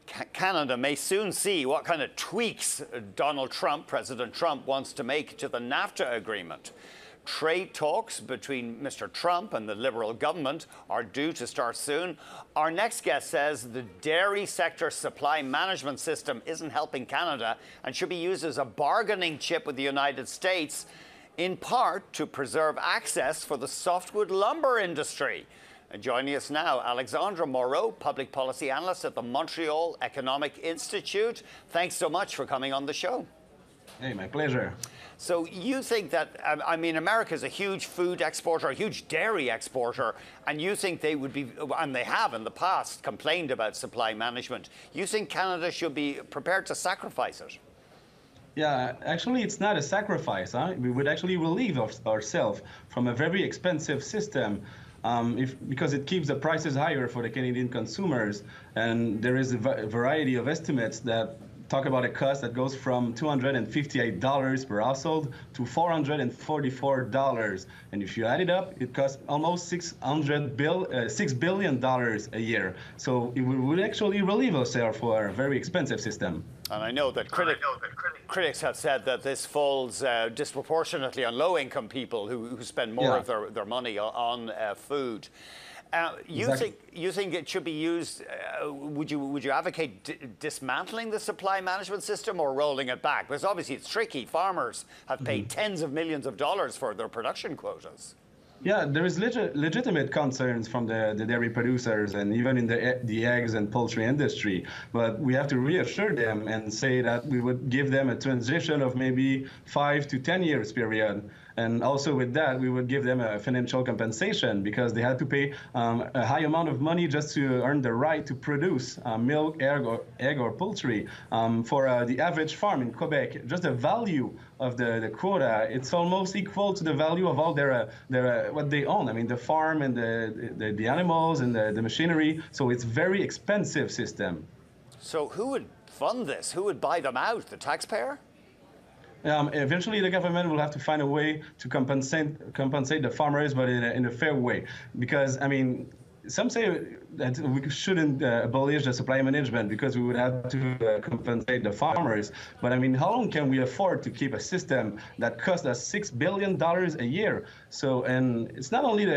Canada may soon see what kind of tweaks President Trump wants to make to the NAFTA agreement. Trade talks between Mr. Trump and the Liberal government are due to start soon. Our next guest says the dairy sector supply management system isn't helping Canada and should be used as a bargaining chip with the United States, in part to preserve access for the softwood lumber industry. And joining us now, Alexandre Moreau, public policy analyst at the Montreal Economic Institute. Thanks so much for coming on the show. Hey, my pleasure. So you think that, I mean, America is a huge food exporter, a huge dairy exporter, and you think they would be, and they have in the past, complained about supply management. You think Canada should be prepared to sacrifice it? Yeah, actually, it's not a sacrifice. We would actually relieve ourselves from a very expensive system because it keeps the prices higher for the Canadian consumers. And there is a variety of estimates that talk about a cost that goes from $258 per household to $444. And if you add it up, it costs almost $6 billion a year. So it would actually relieve ourselves for a very expensive system. And I know that critics have said that this falls disproportionately on low-income people who spend more of their money on food. Exactly. You think it should be used? Would you advocate dismantling the supply management system or rolling it back? Because obviously it's tricky. Farmers have paid tens of millions of dollars for their production quotas. Yeah, there is legitimate concerns from the dairy producers and even in the eggs and poultry industry. But we have to reassure them and say that we would give them a transition of maybe 5 to 10 years period. And also with that, we would give them a financial compensation because they had to pay a high amount of money just to earn the right to produce milk, egg or poultry. For the average farm in Quebec, just the value of the quota, it's almost equal to the value of all their what they own. I mean, the farm and the animals and the machinery. So it's very expensive system. So who would fund this? Who would buy them out? The taxpayer? Eventually, the government will have to find a way to compensate the farmers, but in a fair way. Because, I mean, some say that we shouldn't abolish the supply management because we would have to compensate the farmers. But, I mean, how long can we afford to keep a system that costs us $6 billion a year? So, and it's not only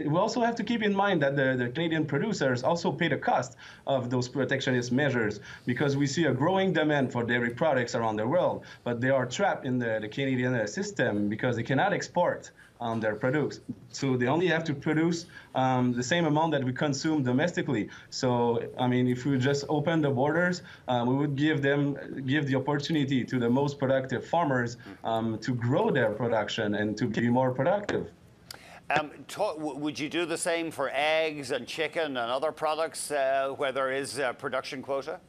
we also have to keep in mind that the Canadian producers also pay the cost of those protectionist measures because we see a growing demand for dairy products around the world, but they are trapped in the Canadian system because they cannot export their products. So they only have to produce the same amount that we consume domestically. So, I mean, if we just open the borders, we would give the opportunity to the most productive farmers to grow their production and to be more productive. Would you do the same for eggs and chicken and other products where there is a production quota?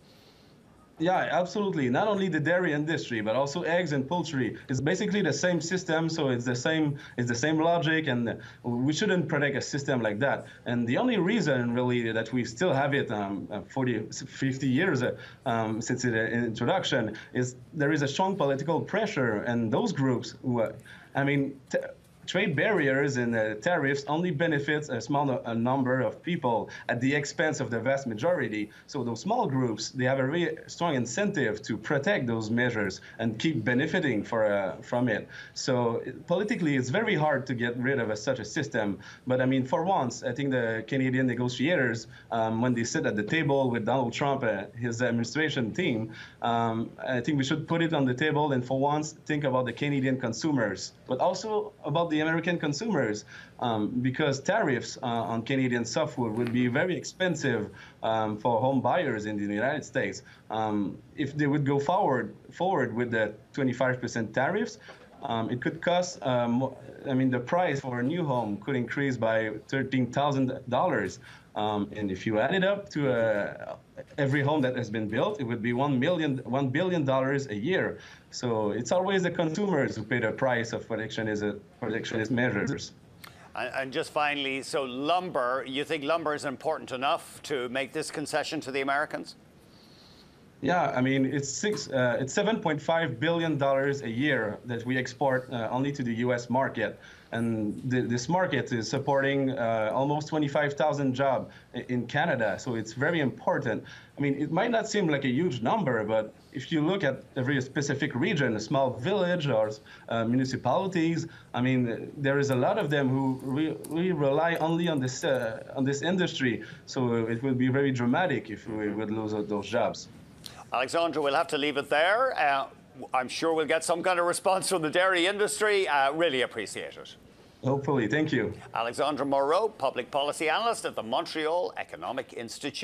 Yeah, absolutely. Not only the dairy industry, but also eggs and poultry. It's basically the same system, so it's the same logic, and we shouldn't protect a system like that. And the only reason, really, that we still have it 50 years since its introduction is there is a strong political pressure, and those groups who, I mean, trade barriers and tariffs only benefits a small number of people at the expense of the vast majority. So those small groups, they have a really strong incentive to protect those measures and keep benefiting from it. So politically, it's very hard to get rid of such a system. But I mean, for once, I think the Canadian negotiators, when they sit at the table with Donald Trump, his administration team, I think we should put it on the table and for once think about the Canadian consumers, but also about the American consumers, because tariffs on Canadian softwood would be very expensive for home buyers in the United States. If they would go forward with the 25% tariffs, it could cost, I mean, the price for a new home could increase by $13,000. And if you add it up to every home that has been built, it would be $1 billion a year. So it's always the consumers who pay the price of protectionist measures. And just finally, so lumber, you think lumber is important enough to make this concession to the Americans? Yeah, I mean, it's $7.5 billion a year that we export only to the U.S. market. And this market is supporting almost 25,000 jobs in Canada. So it's very important. I mean, it might not seem like a huge number, but if you look at every specific region, a small village or municipalities, I mean, there is a lot of them who we rely only on this industry. So it will be very dramatic if we would lose those jobs. Alexandre, we'll have to leave it there. I'm sure we'll get some kind of response from the dairy industry. Really appreciate it. Hopefully. Thank you. Alexandre Moreau, Public Policy Analyst at the Montreal Economic Institute.